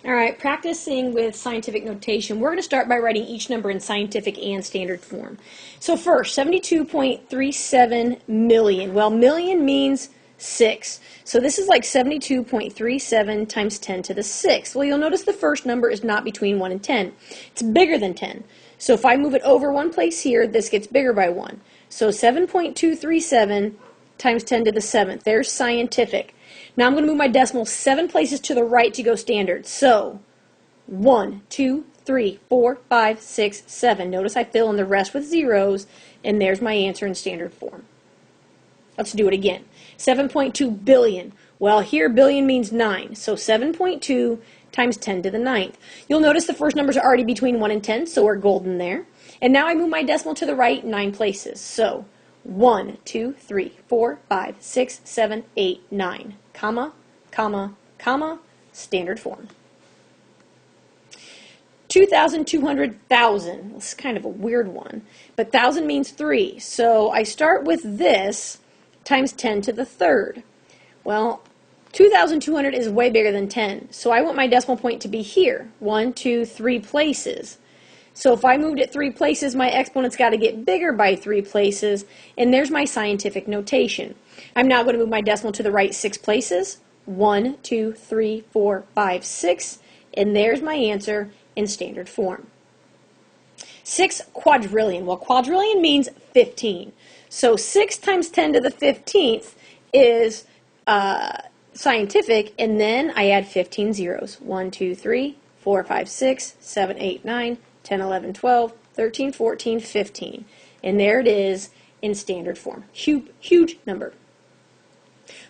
All right, practicing with scientific notation. We're going to start by writing each number in scientific and standard form. So first, 72.37 million. Well, million means 6. So this is like 72.37 times 10 to the 6th. Well, you'll notice the first number is not between 1 and 10. It's bigger than 10. So if I move it over one place here, this gets bigger by 1. So 7.237 times 10 to the 7th. There's scientific. Now I'm going to move my decimal 7 places to the right to go standard. So 1, 2, 3, 4, 5, 6, 7. Notice I fill in the rest with zeros, and there's my answer in standard form. Let's do it again. 7.2 billion. Well, here billion means 9. So 7.2 times 10 to the 9th. You'll notice the first numbers are already between 1 and 10, so we're golden there. And now I move my decimal to the right 9 places. So 1, 2, 3, 4, 5, 6, 7, 8, 9. Comma, comma, comma, standard form. 2,200,000. This is kind of a weird one, but 1,000 means 3. So I start with this times 10 to the 3rd. Well, 2,200 is way bigger than 10, so I want my decimal point to be here. 1, 2, 3 places. So if I moved it 3 places, my exponent's got to get bigger by 3 places, and there's my scientific notation. I'm now going to move my decimal to the right 6 places. 1, 2, 3, 4, 5, 6, and there's my answer in standard form. 6 quadrillion. Well, quadrillion means 15. So 6 times 10 to the 15th is scientific, and then I add 15 zeros. 1, 2, 3, 4, 5, 6, 7, 8, 9, 10, 11, 12, 13, 14, 15. And there it is in standard form. Huge number.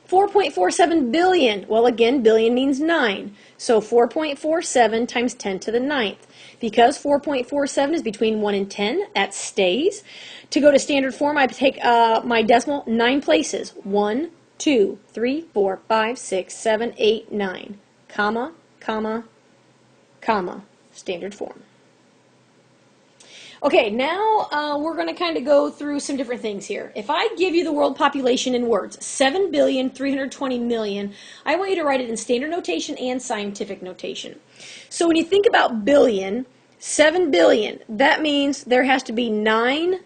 4.47 billion. Well, again, billion means 9. So 4.47 times 10 to the 9th. Because 4.47 is between 1 and 10, that stays. To go to standard form, I take my decimal 9 places. 1, 2, 3, 4, 5, 6, 7, 8, 9. Comma, comma, comma. Standard form. Okay, now we're going to kind of go through some different things here. If I give you the world population in words, 7,320,000,000, I want you to write it in standard notation and scientific notation. So when you think about billion, 7 billion, that means there has to be 9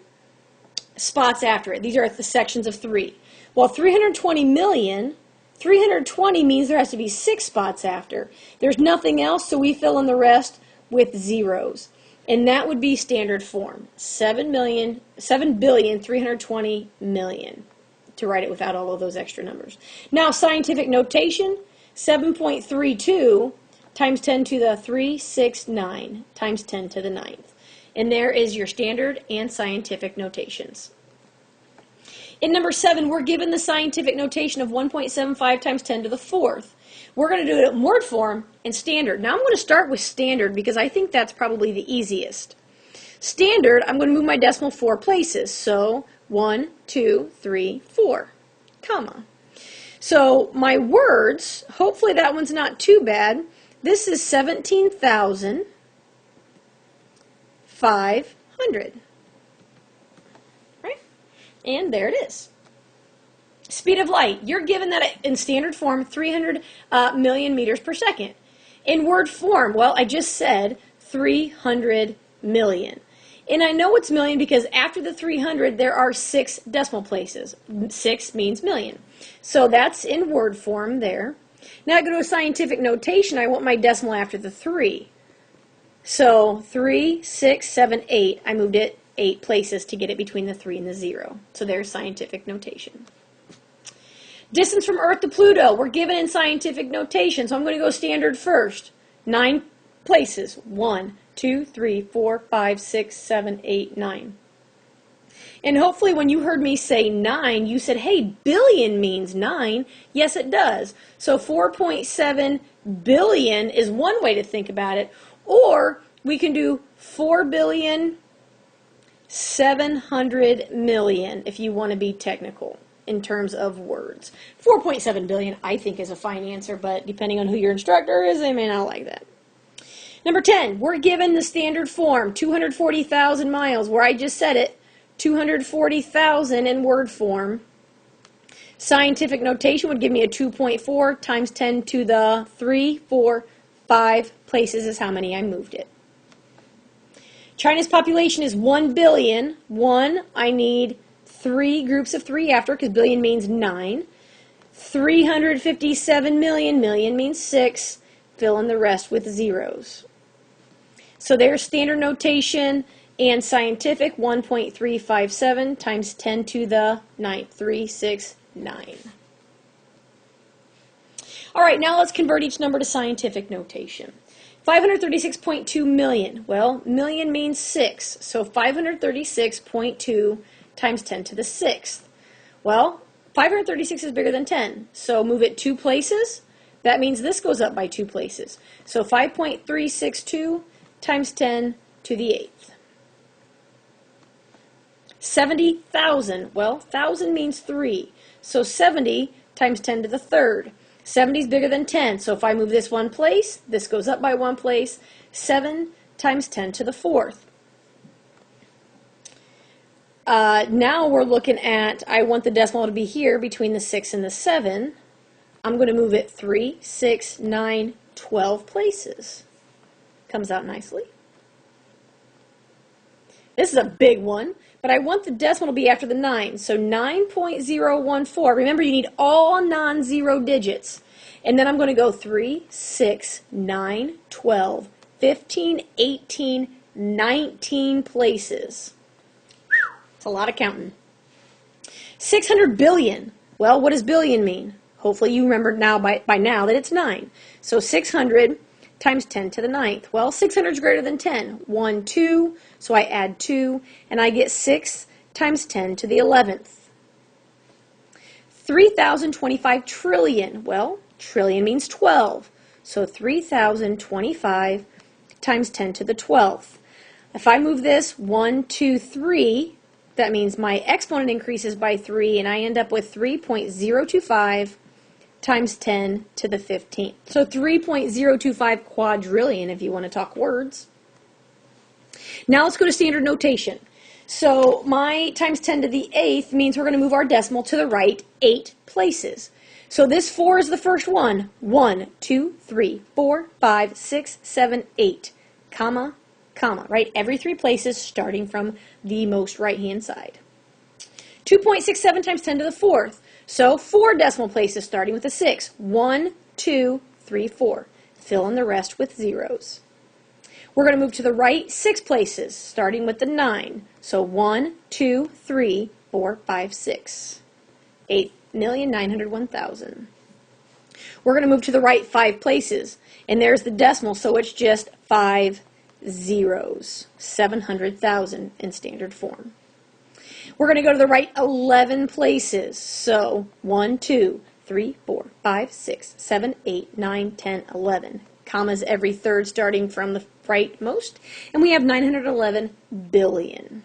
spots after it. These are the sections of 3. While 320 million, 320 means there has to be 6 spots after. There's nothing else, so we fill in the rest with zeros. And that would be standard form, 7,320,000,000, to write it without all of those extra numbers. Now, scientific notation, 7.32 times 10 to the 369 times 10 to the 9th. And there is your standard and scientific notations. In number 7, we're given the scientific notation of 1.75 times 10 to the 4th. We're going to do it in word form and standard. Now I'm going to start with standard because I think that's probably the easiest. Standard, I'm going to move my decimal 4 places. So 1, 2, 3, 4, comma. So my words, hopefully that one's not too bad. This is 17,500. Right? And there it is. Speed of light, you're given that in standard form, 300 million meters per second. In word form, well, I just said 300 million. And I know it's million because after the 300, there are 6 decimal places. 6 means million. So that's in word form there. Now I go to a scientific notation. I want my decimal after the 3. So 3, 6, 7, 8. I moved it 8 places to get it between the 3 and the 0. So there's scientific notation. Distance from Earth to Pluto, we're given in scientific notation, so I'm going to go standard first. 9 places. 1, 2, 3, 4, 5, 6, 7, 8, 9. And hopefully when you heard me say 9, you said, hey, billion means 9. Yes, it does. So 4.7 billion is one way to think about it. Or we can do 4,700,000,000 if you want to be technical in terms of words. 4.7 billion, I think, is a fine answer, but depending on who your instructor is, they may not like that. Number 10, we're given the standard form, 240,000 miles, where I just said it, 240,000 in word form. Scientific notation would give me a 2.4 times 10 to the 3, 4, 5 places is how many I moved it. China's population is 1 billion. 1, I need 3 groups of 3 after because billion means 9. 357 million, million means 6. Fill in the rest with zeros. So there's standard notation and scientific, 1.357 times 10 to the 9th, 369. All right, now let's convert each number to scientific notation. 536.2 million. Well, million means 6, so 536.2 times 10 to the 6th. Well, 536 is bigger than 10, so move it 2 places. That means this goes up by 2 places. So 5.362 times 10 to the 8th. 70,000. Well, 1,000 means 3, so 70 times 10 to the 3rd. 70 is bigger than 10, so if I move this 1 place, this goes up by 1 place. 7 times 10 to the 4th. Now we're looking at, I want the decimal to be here between the 6 and the 7. I'm going to move it 3, 6, 9, 12 places. Comes out nicely. This is a big one, but I want the decimal to be after the 9, so 9.014. Remember, you need all non-zero digits. And then I'm going to go 3, 6, 9, 12, 15, 18, 19 places. It's a lot of counting. 600 billion. Well, what does billion mean? Hopefully you remember now by now that it's 9. So 600 times 10 to the 9th. Well, 600 is greater than 10. 1, 2, so I add 2, and I get 6 times 10 to the 11th. 3,025 trillion. Well, trillion means 12. So 3,025 times 10 to the 12th. If I move this 1, 2, 3, that means my exponent increases by 3, and I end up with 3.025 times 10 to the 15th. So 3.025 quadrillion if you want to talk words. Now let's go to standard notation. So my times 10 to the 8th means we're going to move our decimal to the right 8 places. So this 4 is the first one. 1, 2, 3, 4, 5, 6, 7, 8, comma, comma, right? Every 3 places starting from the most right-hand side. 2.67 times 10 to the 4th. So 4 decimal places starting with a 6. 1, 2, 3, 4. Fill in the rest with zeros. We're going to move to the right 6 places starting with the 9. So 1, 2, 3, 4, 5, 6. 8,901,000. We're going to move to the right 5 places. And there's the decimal, so it's just 5 zeros. 700,000 in standard form. We're going to go to the right 11 places. So 1, 2, 3, 4, 5, 6, 7, 8, 9, 10, 11. Commas every third starting from the rightmost. And we have 911 billion.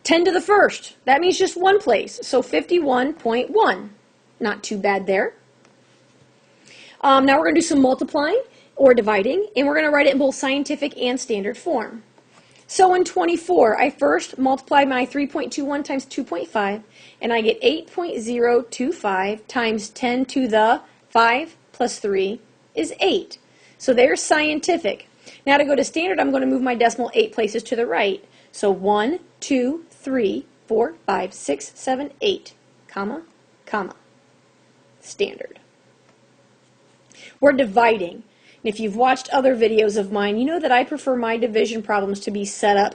10 to the first. That means just 1 place. So 51.1. Not too bad there. Now we're going to do some multiplying or dividing. And we're going to write it in both scientific and standard form. So in 24, I first multiply my 3.21 times 2.5, and I get 8.025 times 10 to the 5 plus 3 is 8. So there's scientific. Now to go to standard, I'm going to move my decimal 8 places to the right. So 1, 2, 3, 4, 5, 6, 7, 8, comma, comma, standard. We're dividing. And if you've watched other videos of mine, you know that I prefer my division problems to be set up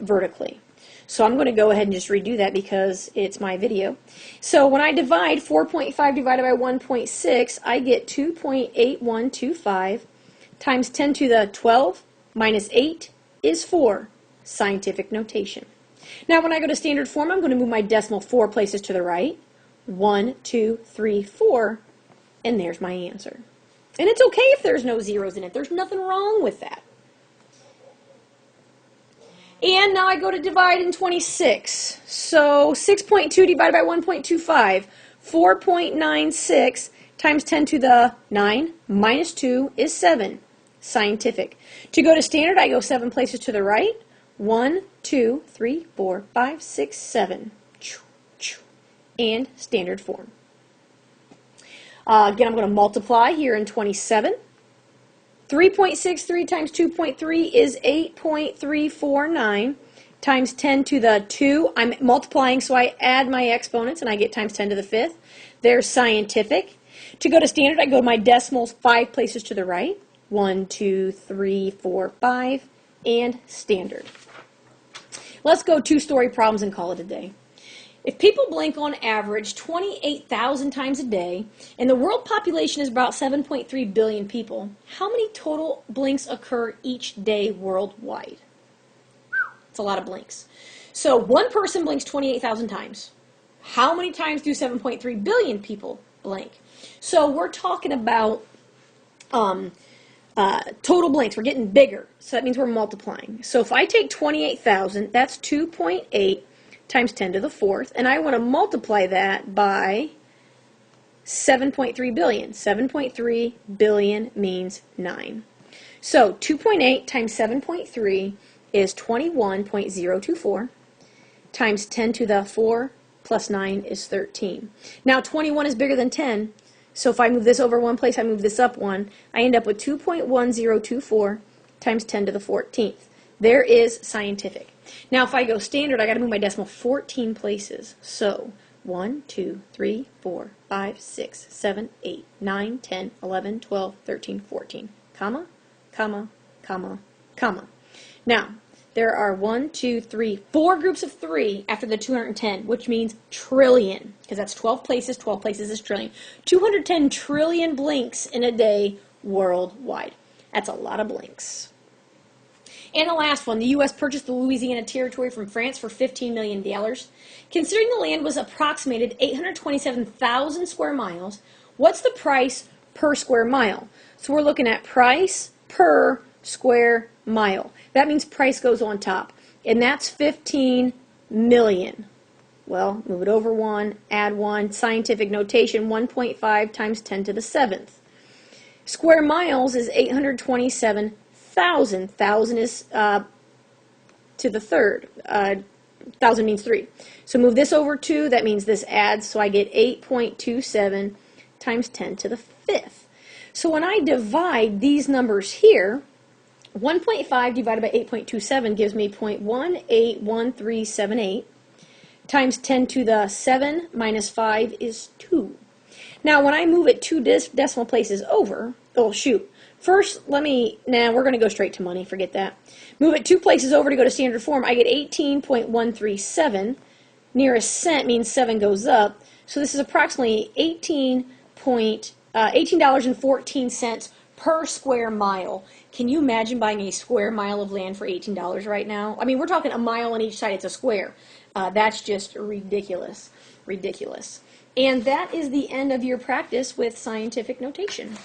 vertically. So I'm going to go ahead and just redo that because it's my video. So when I divide 4.5 divided by 1.6, I get 2.8125 times 10 to the 12 minus 8 is 4. Scientific notation. Now when I go to standard form, I'm going to move my decimal 4 places to the right. 1, 2, 3, 4, and there's my answer. And it's okay if there's no zeros in it. There's nothing wrong with that. And now I go to divide in 26. So 6.2 divided by 1.25. 4.96 times 10 to the 9 minus 2 is 7. Scientific. To go to standard, I go 7 places to the right. 1, 2, 3, 4, 5, 6, 7. And standard form. Again, I'm going to multiply here in 27. 3.63 times 2.3 is 8.349 times 10 to the 2. I'm multiplying, so I add my exponents, and I get times 10 to the 5th. There's scientific. To go to standard, I go to my decimals 5 places to the right. 1, 2, 3, 4, 5, and standard. Let's go two-story problems and call it a day. If people blink on average 28,000 times a day, and the world population is about 7.3 billion people, how many total blinks occur each day worldwide? It's a lot of blinks. So one person blinks 28,000 times. How many times do 7.3 billion people blink? So we're talking about total blinks. We're getting bigger, so that means we're multiplying. So if I take 28,000, that's 2.8 times 10 to the 4th, and I want to multiply that by 7.3 billion. 7.3 billion means 9. So 2.8 times 7.3 is 21.024 times 10 to the 4 plus 9 is 13. Now 21 is bigger than 10, so if I move this over one place, I move this up one, I end up with 2.1024 times 10 to the 14th. There is scientific. Now if I go standard, I got to move my decimal 14 places. So 1, 2, 3, 4, 5, 6, 7, 8, 9, 10, 11, 12, 13, 14, comma, comma, comma, comma. Now, there are 1, 2, 3, 4 groups of 3 after the 210, which means trillion, because that's 12 places. 12 places is trillion. 210 trillion blinks in a day worldwide. That's a lot of blinks. And the last one, the U.S. purchased the Louisiana Territory from France for $15 million. Considering the land was approximated 827,000 square miles, what's the price per square mile? So we're looking at price per square mile. That means price goes on top, and that's 15 million. Well, move it over one, add one, scientific notation, 1.5 times 10 to the 7th. Square miles is 827,000. 1,000 is to the 3rd. 1,000 means 3. So move this over 2, that means this adds, so I get 8.27 times 10 to the 5th. So when I divide these numbers here, 1.5 divided by 8.27 gives me 0.181378 times 10 to the 7 minus 5 is 2. Now when I move it 2 decimal places over, oh shoot, first we're going to go straight to money, forget that. Move it 2 places over to go to standard form, I get 18.137. Nearest cent means 7 goes up, so this is approximately $18.14 per square mile. Can you imagine buying a square mile of land for $18 right now? I mean, we're talking a mile on each side, it's a square. That's just ridiculous, ridiculous. And that is the end of your practice with scientific notation.